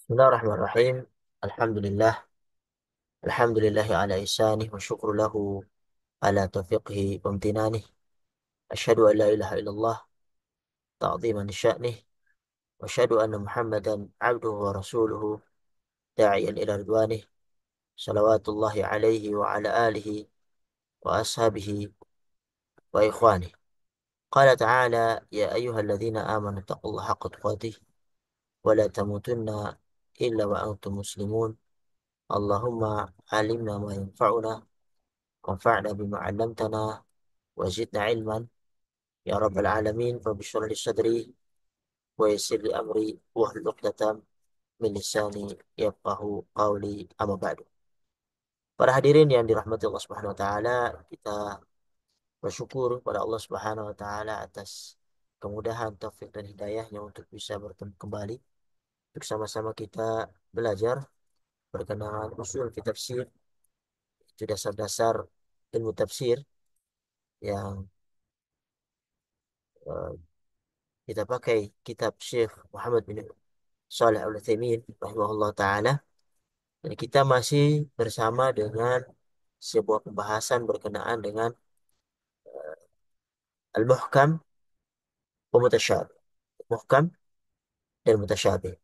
Bismillahirrahmanirrahim. Alhamdulillah. Alhamdulillahi ala ihsanih wa syukru lahu ala taufiqihi wa amtinanih. Asyhadu an la ilaha illallah ta'ziman sya'nih wa asyhadu anna Muhammadan abduhu wa rasuluhu da'iyan ila ridwanih. Salawatullahi alaihi wa ala alihi wa ashabihi wa ikhwanih. Qala ta'ala ya ayyuhalladzina amanu taqullaha haqqa tuqatih wa la tamutunna illa wa antum muslimun. Allahumma alimna ma yanfa'una وانفعنا بما علمتنا وزدنا علما يا رب العالمين. رب اشرح لي صدري ويسر لي أمري واحلل عقدة من لساني يفقه قولي أما بعد. Para hadirin yang dirahmati Allah Subhanahu wa taala, kita bersyukur pada Allah Subhanahu wa taala atas kemudahan, taufik dan hidayahnya untuk bisa bertemu kembali untuk sama-sama kita belajar berkenaan usul fi tafsir, itu dasar-dasar ilmu tafsir yang eh, kita pakai kitab Syekh Muhammad bin Shalih Al-Utsaimin rahimahullah taala, dan kita masih bersama dengan sebuah pembahasan berkenaan dengan al-muhkam wa mutasyabih. Muhkam dan mutasyabih.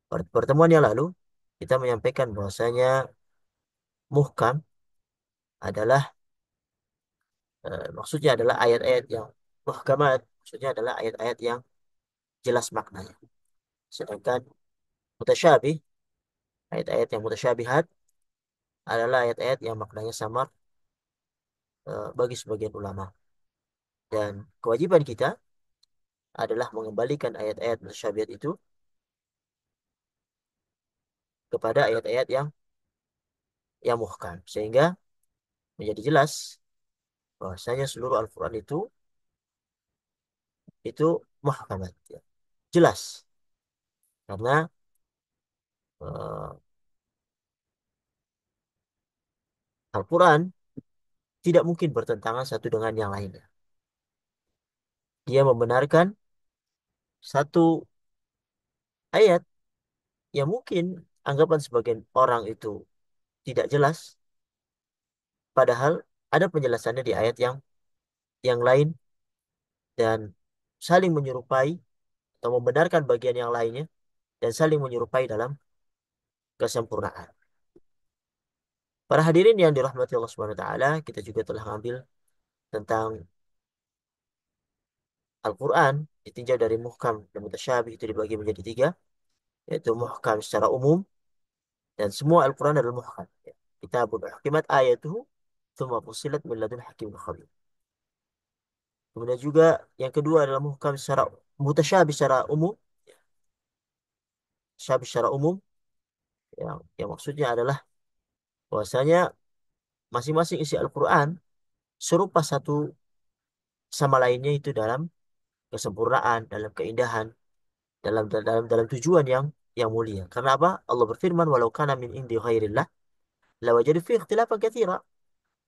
Pertemuan yang lalu kita menyampaikan bahwasanya muhkam adalah maksudnya adalah ayat-ayat yang muhkamat, maksudnya adalah ayat-ayat yang jelas maknanya. Sedangkan mutasyabih, ayat-ayat yang mutasyabihat adalah ayat-ayat yang maknanya samar bagi sebagian ulama. Dan kewajiban kita adalah mengembalikan ayat-ayat mutasyabihat itu kepada ayat-ayat yang muhkam, sehingga menjadi jelas bahwasanya seluruh Al-Quran itu muhkamat, ya. Jelas karena eh, Al-Quran tidak mungkin bertentangan satu dengan yang lainnya. Dia membenarkan satu ayat yang mungkin anggapan sebagian orang itu tidak jelas, padahal ada penjelasannya di ayat yang lain, dan saling menyerupai atau membenarkan bagian yang lainnya dan saling menyerupai dalam kesempurnaan. Para hadirin yang dirahmati Allah Subhanahu wa taala, kita juga telah mengambil tentang Al-Quran ditinjau dari muhkam dan mutasyabih, itu dibagi menjadi tiga, yaitu muhkam secara umum, dan semua Al-Quran adalah muhkam. Ya. Kitabun uhkimat ayatuhu tsumma fussilat min ladun hakimin khabir. Kemudian juga yang kedua adalah muhkam secara mutasyabih secara umum, syabih secara umum, yang maksudnya adalah bahwasanya masing-masing isi Al-Quran serupa satu sama lainnya itu dalam kesempurnaan, dalam keindahan, dalam tujuan yang mulia. Karena apa? Allah berfirman, "Walau kana min indi ghairillah lawajadu fi ikhtilafan katsira."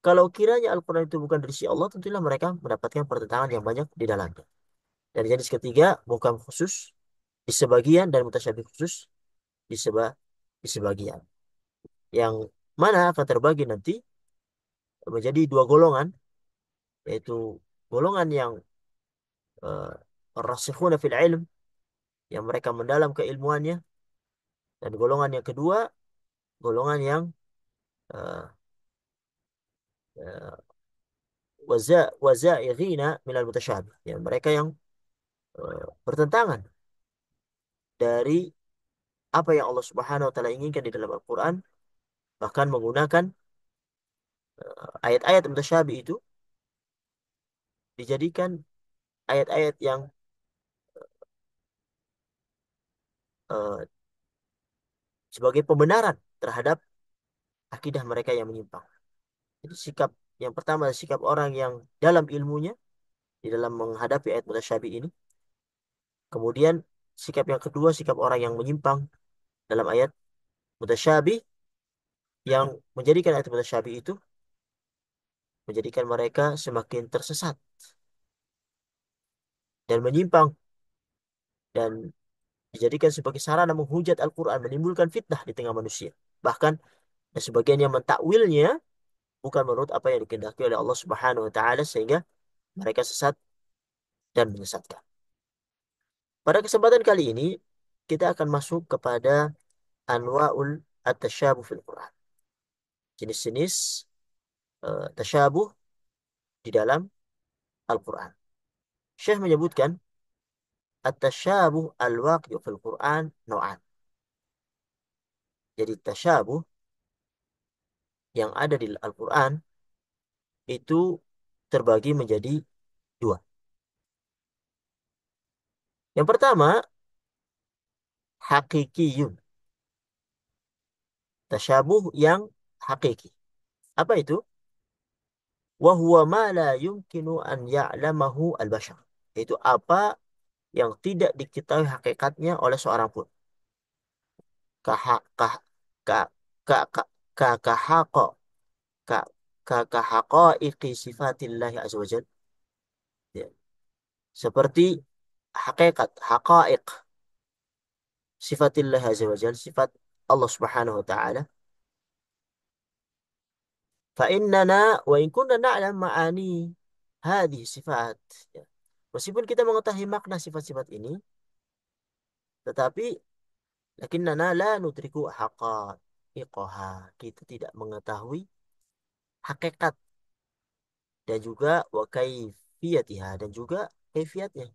Kalau kiranya Al-Quran itu bukan dari sisi Allah, tentulah mereka mendapatkan pertentangan yang banyak di dalamnya. Dan jenis ketiga, muhkam khusus di sebagian dan mutasyabih khusus di di sebagian. Yang mana akan terbagi nanti menjadi dua golongan, yaitu golongan yang uh, rasikhuna fil ilm, yang mereka mendalam keilmuannya, dan golongan yang kedua, golongan yang uh, uh, wazaighina minal mutasyabih, ya, mereka yang bertentangan dari apa yang Allah Subhanahu wa taala inginkan di dalam Al-Qur'an, bahkan menggunakan ayat-ayat mutasyabih itu dijadikan ayat-ayat yang uh, sebagai pembenaran terhadap akidah mereka yang menyimpang. Jadi sikap yang pertama, sikap orang yang dalam ilmunya di dalam menghadapi ayat mutasyabih ini. Kemudian sikap yang kedua, sikap orang yang menyimpang dalam ayat mutasyabih, yang menjadikan ayat mutasyabih itu menjadikan mereka semakin tersesat dan menyimpang, dan dijadikan sebagai sarana menghujat Al-Quran, menimbulkan fitnah di tengah manusia. Bahkan ada sebagian yang mentakwilnya bukan menurut apa yang dikehendaki oleh Allah Subhanahu wa taala sehingga mereka sesat dan menyesatkan. Pada kesempatan kali ini kita akan masuk kepada anwa'ul at-tasyabuh fil Quran. Jenis-jenis tasyabuh di dalam Al-Quran. Syekh menyebutkan at-tasyabuh al-waqi'u fil Quran nau'an. Jadi tasyabuh yang ada di Al-Quran itu terbagi menjadi dua. Yang pertama, hakikiyun. Tasyabuh yang hakiki. Apa itu? Wahuwa ma la yumkinu an ya'lamahu al-bashar. Itu apa yang tidak diketahui hakikatnya oleh seorang pun. Kaha, kah, ka, ka, ka, ka, kahako, ka, kahaqaiqi sifatillahi azza wa jal. Ya. Seperti hakikat, haqaiq sifatillah azza wa jal, sifat Allah subhanahu wa ta'ala. Fa'innana wa in kunna na'lam ma'ani hadhihi sifat. Ya. Meskipun kita mengetahui makna sifat-sifat ini, tetapi lakinnana la nutriku haqaiqaha. Kita tidak mengetahui hakikat dan juga wa kaifiyatiha dan juga kaifiatnya.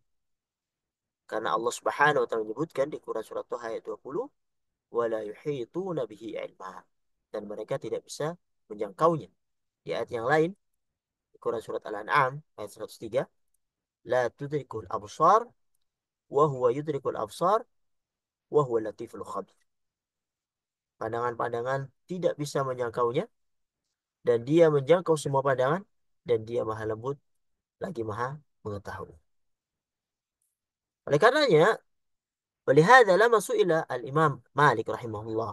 Karena Allah Subhanahu wa taala menyebutkan di Quran surat Thaha ayat 20, wala yuhituna bihi ilma. Dan mereka tidak bisa menjangkaunya. Di ayat yang lain, di Quran surat Al-An'am ayat 103, la tudrikul absar wa huwa yudrikul absar wa huwa latiful khabir. Pandangan-pandangan tidak bisa menjangkaunya dan dia menjangkau semua pandangan dan dia maha lembut lagi maha mengetahui. Oleh karenanya, ولهذا لما سئل الإمام مالك رحمه الله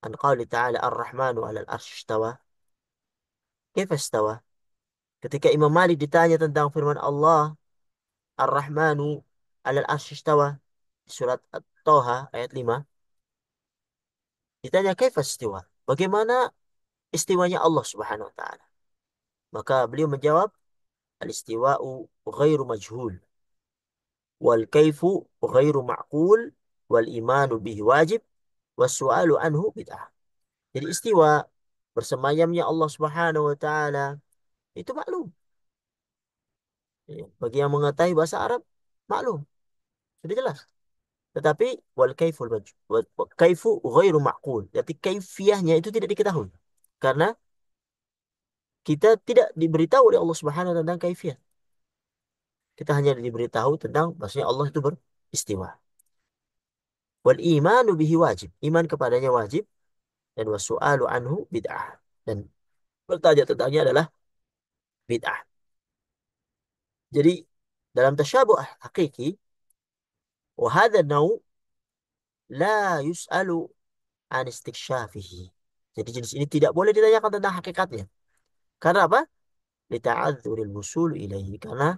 عن قول تعالى الرحمن على الأرش استوى كيف استوى. Ketika Imam Malik ditanya tentang firman Allah Ar-Rahmanu alal arsy istawa di surat At-Toha ayat 5, ditanya kaifa istiwa? Bagaimana istiwanya Allah Subhanahu wa taala? Maka beliau menjawab al-istiwa'u ghairu majhul wal kaifu ghairu ma'qul wal imanu bihi wajib was su'alu anhu bid'ah. Jadi istiwa bersemayamnya Allah Subhanahu wa taala itu maklum. Ya, bagi yang mengetahui bahasa Arab maklum, sudah jelas. Tetapi wal kaiful kaifu ghairu ma'qul. Jadi kaifiahnya itu tidak diketahui. Karena kita tidak diberitahu oleh Allah Subhanahu wa taala tentang kaifiah. Kita hanya diberitahu tentang bahwasanya Allah itu beristiwa. Wal imanu bihi wajib. Iman kepadanya wajib dan wasu'alu anhu bid'ah. Dan bertanya tentangnya adalah bid'ah. Jadi dalam tasyabuh hakiki, wa hadha nau la yus'alu an istikshafihi. Jadi jenis ini tidak boleh ditanyakan tentang hakikatnya. Karena apa? Lita'adzuril wusul ilaihi. Karena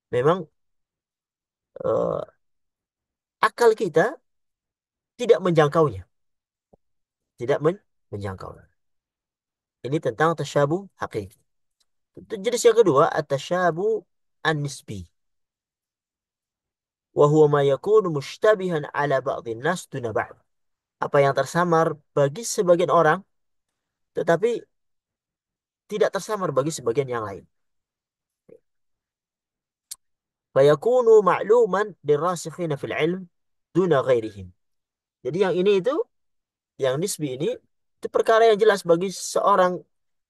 memang eh, akal kita tidak menjangkaunya. Tidak menjangkau. Ini tentang tasyabuh hakiki. Jenis yang kedua, at-tasyabuh an-nisbi. Wa huwa ma yakunu mushtabihan ala ba'dhin nas duna ba'd. Apa yang tersamar bagi sebagian orang, tetapi tidak tersamar bagi sebagian yang lain. Fayakunu ma'luman dirrasikhina fil ilm duna ghairihim. Jadi yang ini itu, yang nisbi ini, itu perkara yang jelas bagi seorang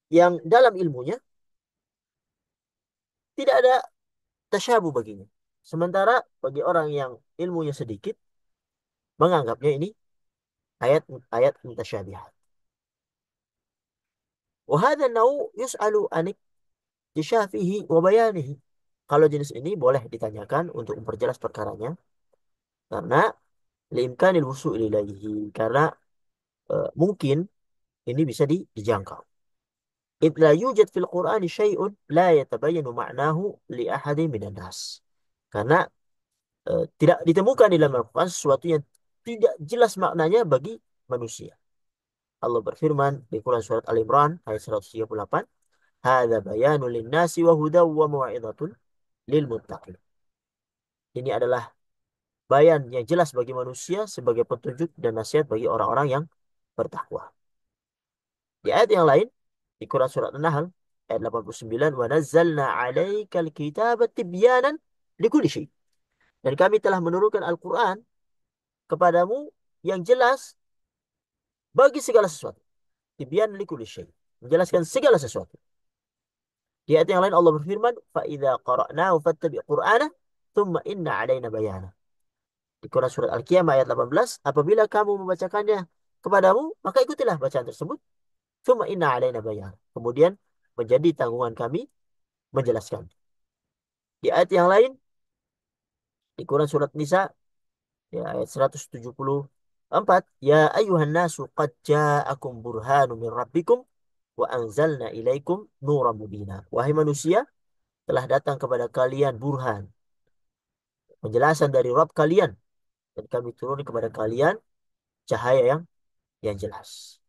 yang dalam ilmunya, tidak ada tasyabuh baginya. Sementara bagi orang yang ilmunya sedikit, menganggapnya ini ayat-ayat mutasyabihat. Wahada nau yus'alu anik disyafihi wa bayanihi. Kalau jenis ini boleh ditanyakan untuk memperjelas perkaranya, karena liimkanil wusu' ilaihi, karena mungkin ini bisa dijangkau. إذ لا يوجد في القرآن شيء لا يتبين معناه لأحد من الناس. Karena tidak ditemukan di dalam Al-Quran sesuatu yang tidak jelas maknanya bagi manusia. Allah berfirman di Quran surat Al-Imran ayat 138, "Hadza bayanun lin-nasi wa hudaw wa mau'izatun lil muttaqin." Ini adalah bayan yang jelas bagi manusia sebagai petunjuk dan nasihat bagi orang-orang yang bertakwa. Di ayat yang lain, di Quran surat An-Nahl ayat 89, "Wa nazzalna 'alaikal kitaba tibyanan likulli syai." Dan kami telah menurunkan Al-Quran kepadamu yang jelas bagi segala sesuatu. Tibyan likulli syai. Menjelaskan segala sesuatu. Di ayat yang lain Allah berfirman, "Fa idza qara'nahu fattabi' qur'anah, tsumma inna 'alaina bayana." Di Quran surat Al-Qiyamah ayat 18, apabila kamu membacakannya kepadamu, maka ikutilah bacaan tersebut. Tsumma inna 'alaina bayana. Kemudian menjadi tanggungan kami menjelaskan. Di ayat yang lain, di Quran surat Nisa ya, ayat 174, "Ya ayuhan nasu qad ja'akum burhanu min rabbikum wa anzalna ilaikum nuran mubina." Wahai manusia, telah datang kepada kalian burhan, penjelasan dari Rabb kalian, dan kami turun kepada kalian cahaya yang jelas.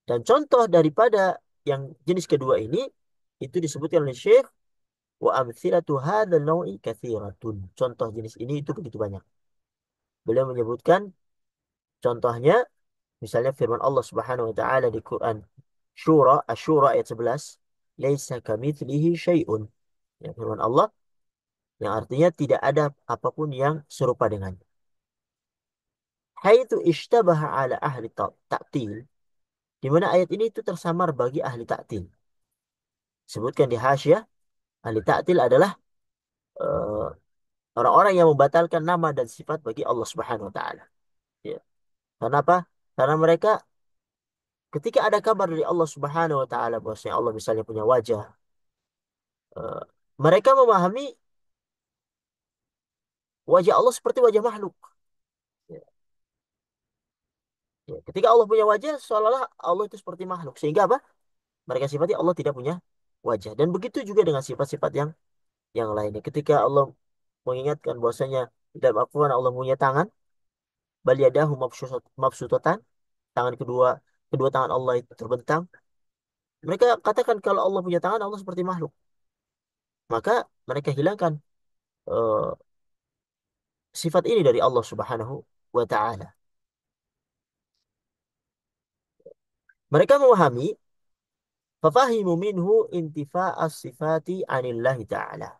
Dan contoh daripada yang jenis kedua ini itu disebutkan oleh Syekh, wa amthilatu hadzal nau'i katsiratun. Contoh jenis ini itu begitu banyak. Beliau menyebutkan contohnya, misalnya firman Allah Subhanahu wa taala di Quran Syura, Asy-Syura ayat 11, "Laisa kamitslihi syai'un." Ya, firman Allah yang artinya tidak ada apapun yang serupa dengannya. Haitsu ishtabaha ala ahli ta'til, di mana ayat ini itu tersamar bagi ahli ta'til. Sebutkan di hasyiah, ahli ta'til adalah eh, orang-orang yang membatalkan nama dan sifat bagi Allah Subhanahu wa taala. Ya. Kenapa? Karena mereka ketika ada kabar dari Allah Subhanahu wa taala bahwasanya Allah misalnya punya wajah, eh, mereka memahami wajah Allah seperti wajah makhluk. Ya. Ya. Ketika Allah punya wajah, seolah-olah Allah itu seperti makhluk. Sehingga apa? Mereka sifati Allah tidak punya wajah. Dan begitu juga dengan sifat-sifat yang lainnya. Ketika Allah mengingatkan bahwasanya dalam Al-Quran Allah punya tangan, bal yadahu mabsutatan, tangan kedua kedua tangan Allah itu terbentang. Mereka katakan kalau Allah punya tangan, Allah seperti makhluk. Maka mereka hilangkan eh, sifat ini dari Allah Subhanahu wa taala. Mereka memahami fafahimu minhu intifa'as sifati anillahi ta'ala.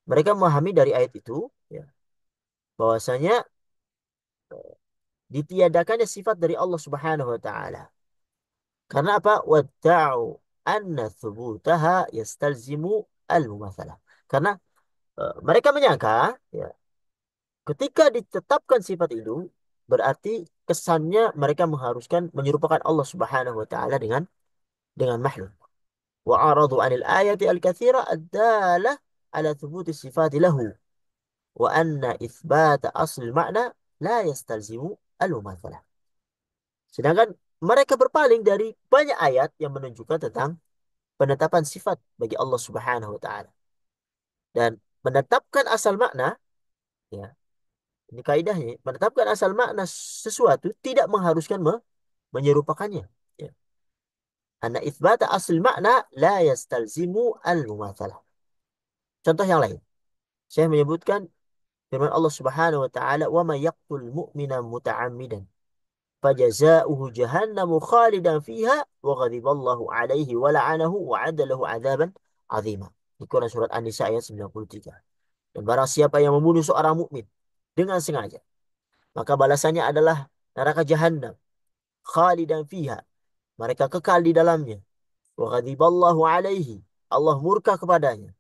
Mereka memahami dari ayat itu ya, bahwasanya ditiadakannya sifat dari Allah Subhanahu wa taala. Karena apa? Wadda'u anna thubutaha yastalzimu al-mumatsalah. Karena mereka menyangka ya, ketika ditetapkan sifat itu berarti kesannya mereka mengharuskan menyerupakan Allah Subhanahu wa taala dengan makhluk. Wa aradu 'anil ayati al-katsira ad-dalah ala thubuti sifati lahu wa anna itsbat asl al-ma'na la yastalzimu al-mumatsalah. Sedangkan mereka berpaling dari banyak ayat yang menunjukkan tentang penetapan sifat bagi Allah Subhanahu wa taala. Dan menetapkan asal makna, ya, ini kaidahnya, menetapkan asal makna sesuatu tidak mengharuskan menyerupakannya. Ya. Anna itsbata asal makna la yastalzimu al-mumatsalah. Contoh yang lain, saya menyebutkan firman Allah Subhanahu wa taala, "Wa may yaqtul mu'mina muta'ammidan فجزاؤه جهنم خالدا فيها وغضب الله عليه ولعنه وعد له عذابا عظيما." Di Quran surat An-Nisa ayat 93. Dan barang siapa yang membunuh seorang mukmin dengan sengaja, maka balasannya adalah neraka jahanam, khalidan fiha. Mereka kekal di dalamnya. Wa ghadiballahu alaihi. Allah murka kepadanya.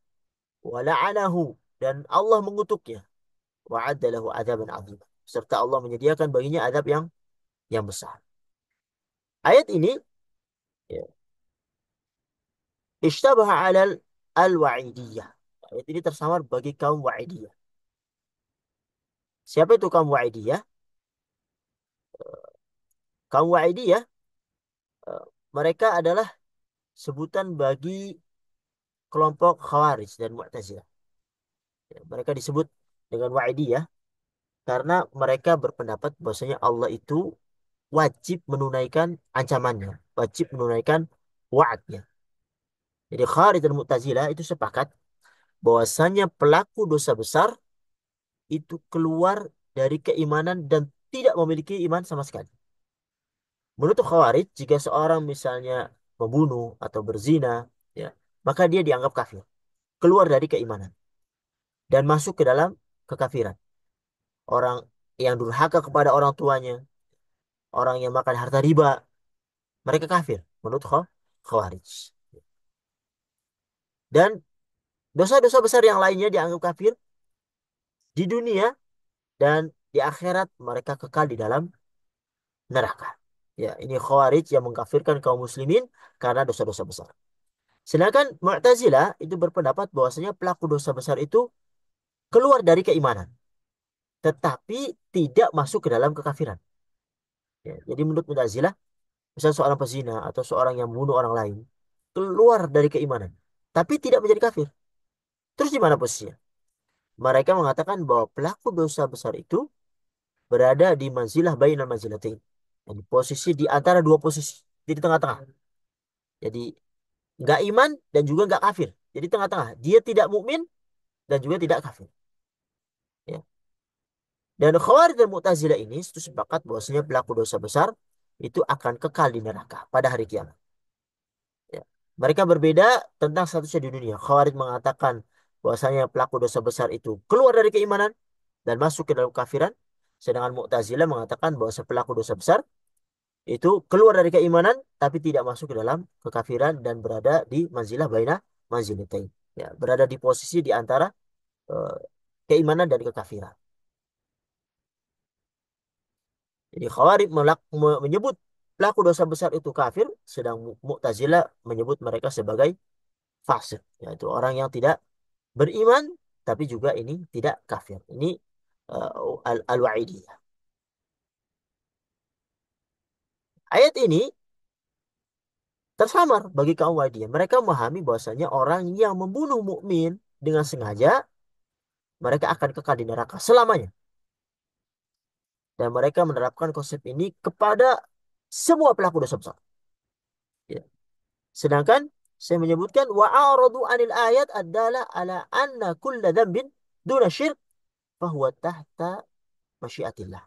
Wa la'anahu. Dan Allah mengutuknya. Wa adda lahu adzaban 'azim. Serta Allah menyediakan baginya azab yang besar. Ayat ini ya, ishtabaha 'alal al-wa'idiyah. Ayat ini tersamar bagi kaum wa'idiyah. Siapa itu kaum wa'idiyah? Kaum wa'idiyah, eh, mereka adalah sebutan bagi kelompok Khawarij dan Mu'tazilah. Ya, mereka disebut dengan wa'idiyah karena mereka berpendapat bahwasanya Allah itu wajib menunaikan ancamannya, wajib menunaikan wa'adnya. Jadi Khawarij dan Mu'tazilah itu sepakat bahwasanya pelaku dosa besar itu keluar dari keimanan dan tidak memiliki iman sama sekali. Menurut Khawarij, jika seorang misalnya membunuh atau berzina, ya, maka dia dianggap kafir, keluar dari keimanan dan masuk ke dalam kekafiran. Orang yang durhaka kepada orang tuanya, orang yang makan harta riba, mereka kafir menurut Khawarij. Dan dosa-dosa besar yang lainnya dianggap kafir di dunia dan di akhirat mereka kekal di dalam neraka. Ya, ini Khawarij yang mengkafirkan kaum muslimin karena dosa-dosa besar. Sedangkan Mu'tazilah itu berpendapat bahwasanya pelaku dosa besar itu keluar dari keimanan, tetapi tidak masuk ke dalam kekafiran. Ya, jadi menurut Mu'tazilah, misalnya seorang pezina atau seorang yang membunuh orang lain keluar dari keimanan, tapi tidak menjadi kafir. Terus di mana posisinya? Mereka mengatakan bahwa pelaku dosa besar itu berada di manzilah bainal manzilatain. Jadi posisi di antara dua posisi, di tengah-tengah. Jadi nggak iman dan juga nggak kafir. Jadi tengah-tengah. Dia tidak mukmin dan juga tidak kafir. Ya. Dan Khawarij dan Mu'tazilah ini itu sepakat bahwasanya pelaku dosa besar itu akan kekal di neraka pada hari kiamat. Ya. Mereka berbeda tentang statusnya di dunia. Khawarij mengatakan bahwasanya pelaku dosa besar itu keluar dari keimanan dan masuk ke dalam kafiran. Sedangkan Mu'tazilah mengatakan bahwa pelaku dosa besar itu keluar dari keimanan tapi tidak masuk ke dalam kekafiran dan berada di manzilah baina manzilatain. Ya, berada di posisi di antara eh, keimanan dan kekafiran. Jadi Khawarij menyebut pelaku dosa besar itu kafir, sedang Mu'tazilah menyebut mereka sebagai fasik, yaitu orang yang tidak beriman tapi juga ini tidak kafir. Ini al-wa'idiyah. Ayat ini tersamar bagi kaum Wadiyah. Mereka memahami bahwasanya orang yang membunuh mukmin dengan sengaja, mereka akan kekal di neraka selamanya. Dan mereka menerapkan konsep ini kepada semua pelaku dosa besar. Ya. Sedangkan saya menyebutkan wa'aradu anil ayat adalah ala anna kulla dzambin duna syirk fahuwa tahta masyiatillah.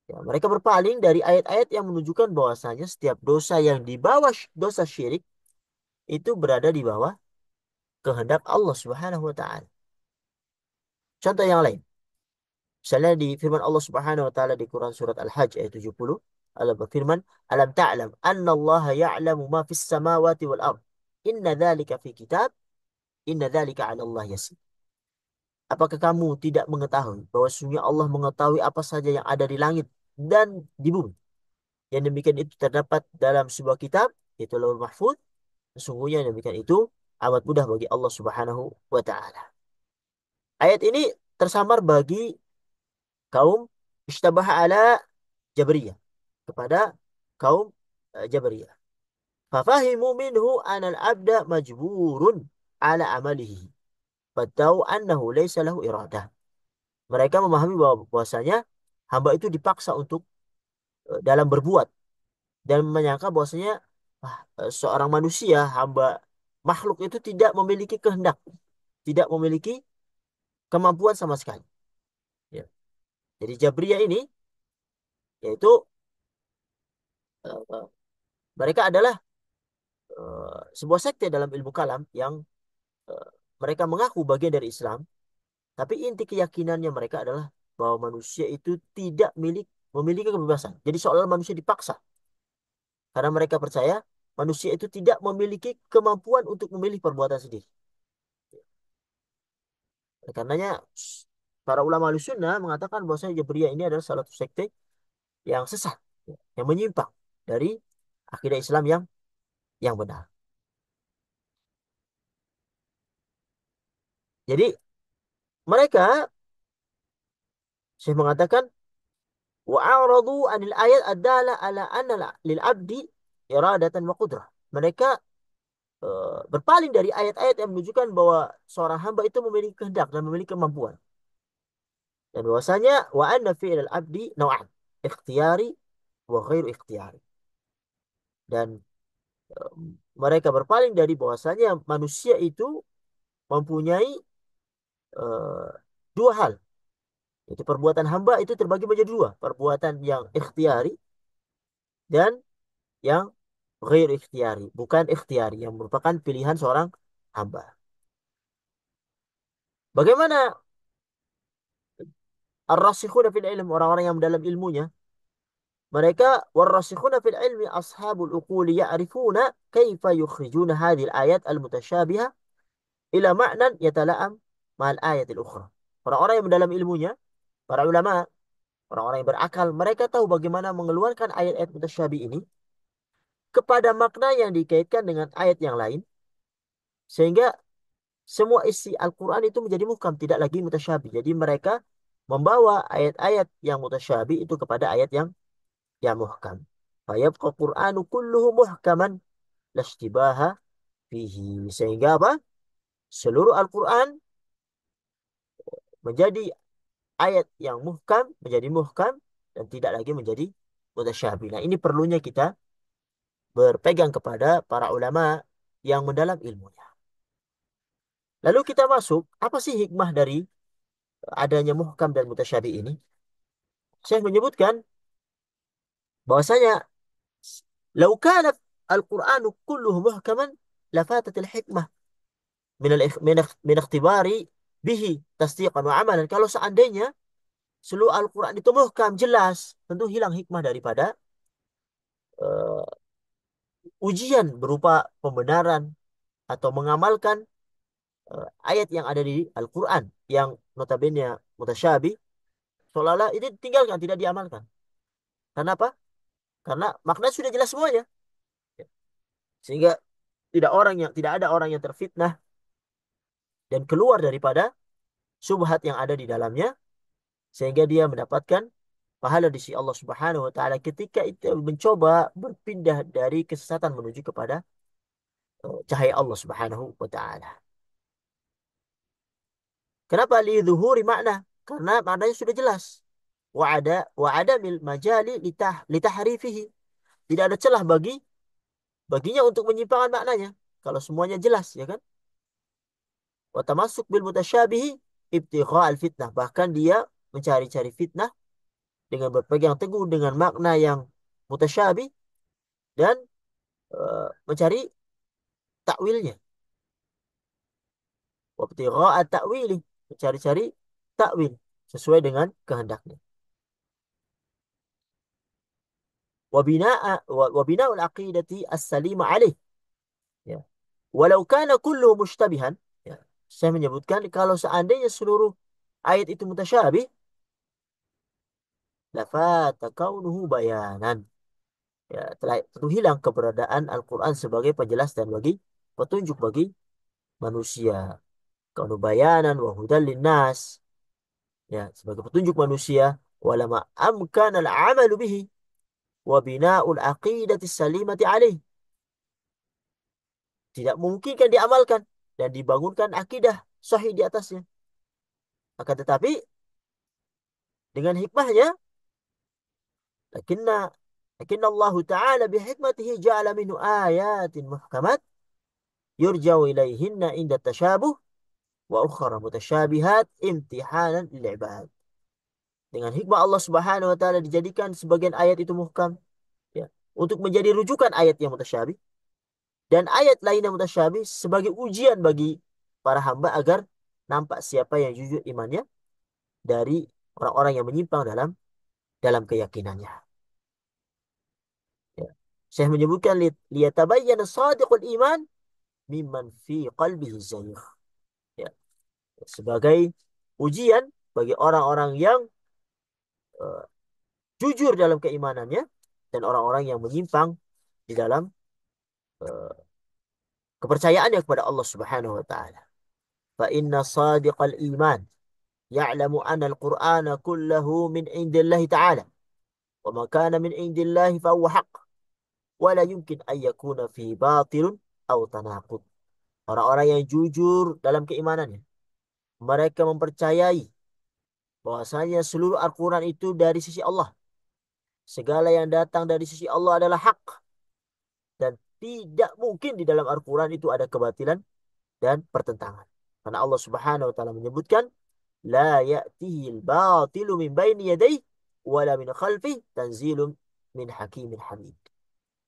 Ya, mereka berpaling dari ayat-ayat yang menunjukkan bahwasanya setiap dosa yang di bawah dosa syirik itu berada di bawah kehendak Allah Subhanahu wa taala. Contoh yang lain, misalnya di firman Allah Subhanahu wa taala di Quran surat Al-Hajj ayat 70, Allah berfirman, "Alam ta'lam anna Allah ya'lamu ma fis samawati wal ard. Inna dzalika fi kitab, inna dzalika 'ala Allah yasir." Apakah kamu tidak mengetahui bahwa sesungguhnya Allah mengetahui apa saja yang ada di langit dan di bumi? Yang demikian itu terdapat dalam sebuah kitab, yaitu Lauhul Mahfuz. Sesungguhnya yang demikian itu amat mudah bagi Allah Subhanahu wa taala. Ayat ini tersamar bagi kaum istabaha ala Jabriyah, kepada kaum Jabriyah. Fafahimu minhu anal abda majburun ala amalihi. Fatau annahu laysa lahu iradah. Mereka memahami bahwasanya hamba itu dipaksa untuk dalam berbuat dan menyangka bahwasanya seorang manusia, hamba makhluk itu tidak memiliki kehendak, tidak memiliki kemampuan sama sekali. Ya. Jadi Jabriyah ini yaitu uh, mereka adalah sebuah sekte dalam ilmu kalam yang eh, mereka mengaku bagian dari Islam, tapi inti keyakinannya mereka adalah bahwa manusia itu tidak memiliki kebebasan. Jadi seolah manusia dipaksa karena mereka percaya manusia itu tidak memiliki kemampuan untuk memilih perbuatan sendiri. Karenanya para ulama Ahlussunnah mengatakan bahwa Jabriyah ini adalah salah satu sekte yang sesat, yang menyimpang dari akidah Islam yang benar. Jadi mereka, saya mengatakan, wa'aradu anil ayat adalah ala anna lil abdi iradatan wa qudrah. Mereka berpaling dari ayat-ayat yang menunjukkan bahwa seorang hamba itu memiliki kehendak dan memiliki kemampuan. Dan bahwasanya wa anna fi'il al-abdi naw'an, ikhtiyari wa ghairu ikhtiyari. Dan mereka berpaling dari bahwasanya manusia itu mempunyai eh, dua hal. Itu perbuatan hamba itu terbagi menjadi dua. Perbuatan yang ikhtiyari dan yang ghair ikhtiyari. Bukan ikhtiyari, yang merupakan pilihan seorang hamba. Bagaimana ar-rasikhuna fil ilm, orang-orang yang dalam ilmunya? Mereka war-rasikhuna fil ilmi ashabul uquli ya'rifuna kaifa yukhrijuna hadhihi al-ayat al-mutasyabiha ila ma'nan yatala'am ma'al ayatil ukhra. Orang-orang yang dalam ilmunya, para ulama, orang-orang yang berakal, mereka tahu bagaimana mengeluarkan ayat-ayat mutasyabih ini kepada makna yang dikaitkan dengan ayat yang lain, sehingga semua isi Al-Quran itu menjadi muhkam, tidak lagi mutasyabih. Jadi mereka membawa ayat-ayat yang mutasyabih itu kepada ayat yang muhkam. Fayabqa Qur'anu kulluhu muhkaman lashtibaha fihi. Sehingga apa? Seluruh Al-Quran menjadi ayat yang muhkam, menjadi muhkam, dan tidak lagi menjadi mutasyabih. Nah, ini perlunya kita berpegang kepada para ulama yang mendalam ilmunya. Lalu kita masuk, apa sih hikmah dari adanya muhkam dan mutasyabih ini? Saya menyebutkan bahwasanya lau kana al-Qur'an kulluhu muhkaman lafatat al-hikmah min ikhtibari bihi tasdiqan wa amalan. Kalau seandainya seluruh Al-Qur'an itu muhkam jelas, tentu hilang hikmah daripada uh, ujian berupa pembenaran atau mengamalkan ayat yang ada di Al-Quran yang notabene mutasyabih, seolah-olah ini ditinggalkan, tidak diamalkan. Karena apa? Karena makna sudah jelas semuanya. Sehingga tidak ada orang yang terfitnah dan keluar daripada subhat yang ada di dalamnya, sehingga dia mendapatkan pahala di sisi Allah Subhanahu wa taala ketika itu mencoba berpindah dari kesesatan menuju kepada cahaya Allah Subhanahu wa taala. Kenapa lidzuhuri makna? Karena maknanya sudah jelas. Wa ada mil majali litahrifihi. Tidak ada celah baginya untuk menyimpangkan maknanya. Kalau semuanya jelas, ya kan? Wa tamassuk bil mutasyabihi ibtigha al fitnah. Bahkan dia mencari-cari fitnah dengan berpegang teguh dengan makna yang mutasyabih dan mencari takwilnya. Wa ibtigha at ta'wili, mencari-cari takwil sesuai dengan kehendaknya. Wa bina'ul aqidati as-salima alaih. Ya. Walau kana kullu mushtabihan, ya. Saya menyebutkan kalau seandainya seluruh ayat itu mutasyabih, lafata kaunuhu bayanan. Ya, telah tentu hilang keberadaan Al-Quran sebagai penjelas dan bagi petunjuk bagi manusia. Kaunu bayanan wa hudan linnas. Ya, sebagai petunjuk manusia. Walama amkan al-amalu bihi wa bina'ul aqidati salimati alaih. Tidak mungkin kan diamalkan dan dibangunkan akidah sahih di atasnya. Akan tetapi dengan hikmahnya, lakinna lakinna Allah Ta'ala bihikmatihi ja'ala minhu ayatin muhkamat yurja'u ilaihinna inda tasyabuh wa ukhra mutasyabihat imtihanan lil ibad. Dengan hikmah Allah Subhanahu wa taala dijadikan sebagian ayat itu muhkam, ya, untuk menjadi rujukan ayat yang mutasyabih, dan ayat lain yang mutasyabih sebagai ujian bagi para hamba agar nampak siapa yang jujur imannya dari orang-orang yang menyimpang dalam dalam keyakinannya. Ya. Saya menyebutkan liyatabayyana shadiqul iman mimman fi qalbihi zayg. Ya. Sebagai ujian bagi orang-orang yang uh, jujur dalam keimanannya dan orang-orang yang menyimpang di dalam uh, kepercayaannya kepada Allah Subhanahu wa taala. Fa inna shadiqal iman ya'lamu anna al-Qur'ana kullahu min indillahi ta'ala wa ma kana min indillahi fa huwa haqq wa la yumkin an yakuna fi batilun aw tanaqud. Orang-orang yang jujur dalam keimanannya, mereka mempercayai bahwasanya seluruh Al-Quran itu dari sisi Allah. Segala yang datang dari sisi Allah adalah hak. Dan tidak mungkin di dalam Al-Quran itu ada kebatilan dan pertentangan. Karena Allah Subhanahu wa taala menyebutkan, la ya'tihil batilu min baini yadayhi wala min khalfih tanzilun min hakimin hamid.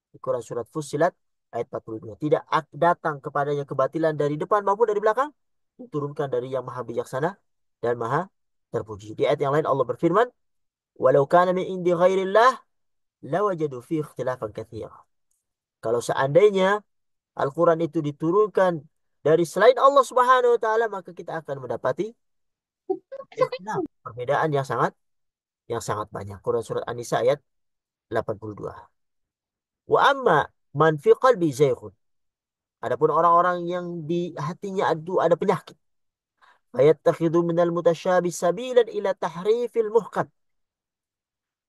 Di Quran surat Fussilat ayat 42. Tidak datang kepadanya kebatilan dari depan maupun dari belakang. Diturunkan dari yang maha bijaksana dan maha terpuji. Di ayat yang lain Allah berfirman, walau kana min indi ghairillah lawajadu fi ikhtilafan katsira. Kalau seandainya Al-Quran itu diturunkan dari selain Allah Subhanahu wa taala, maka kita akan mendapati ikhtilaf, perbedaan yang sangat banyak. Quran surat An-Nisa ayat 82. Wa amma man fi qalbi zayghun. Adapun orang-orang yang di hatinya ada penyakit, fayattakhidhu minal mutasyabih sabilan ila tahrifil muhkam.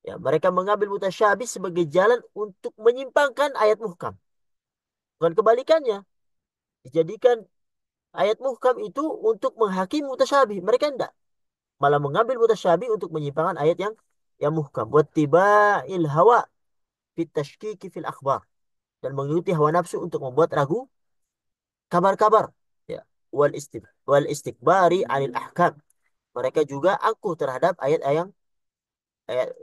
Ya, mereka mengambil mutasyabih sebagai jalan untuk menyimpangkan ayat muhkam. Bukan kebalikannya. Dijadikan ayat muhkam itu untuk menghakimi mutasyabih. Mereka tidak. Malah mengambil mutasyabih untuk menyimpangkan ayat yang muhkam. Wattiba'il hawa fit tashkiki fil akhbar. Dan mengikuti hawa nafsu untuk membuat ragu kabar-kabar. Ya. Wal istikbari anil ahkam. Mereka juga angkuh terhadap ayat-ayat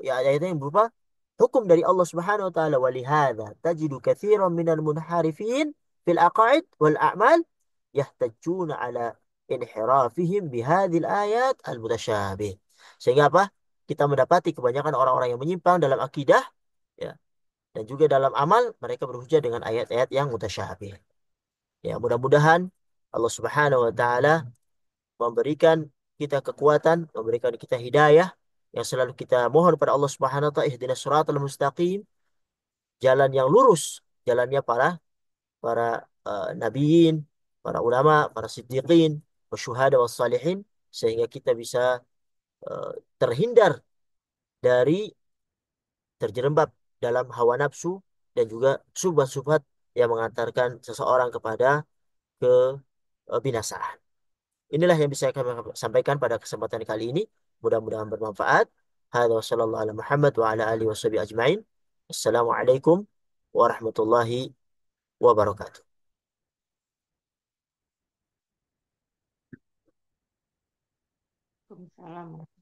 ayat yang berupa hukum dari Allah Subhanahu wa taala. Walihada tajidu katsiran minal munharifin fil aqaid wal a'mal yahtajuna ala inhirafihim bihadhil ayat al mutasyabih. Sehingga apa? Kita mendapati kebanyakan orang-orang yang menyimpang dalam akidah, ya, dan juga dalam amal, mereka berhujjah dengan ayat-ayat yang mutasyabih. Ya, mudah-mudahan Allah Subhanahu wa taala memberikan kita kekuatan, memberikan kita hidayah yang selalu kita mohon pada Allah Subhanahu wa taala, ihdinas siratal mustaqim, jalan yang lurus, jalannya para para nabiyin, para ulama, para siddiqin, wasyuhada wassalihin, sehingga kita bisa terhindar dari terjerembab dalam hawa nafsu dan juga subhat-subhat yang mengantarkan seseorang kepada kebinasaan. Inilah yang bisa kami sampaikan pada kesempatan kali ini. Mudah-mudahan bermanfaat. Hadza wa sallallahu ala Muhammad wa ala alihi washabihi ajmain. Assalamualaikum warahmatullahi wabarakatuh. Waalaikumsalam.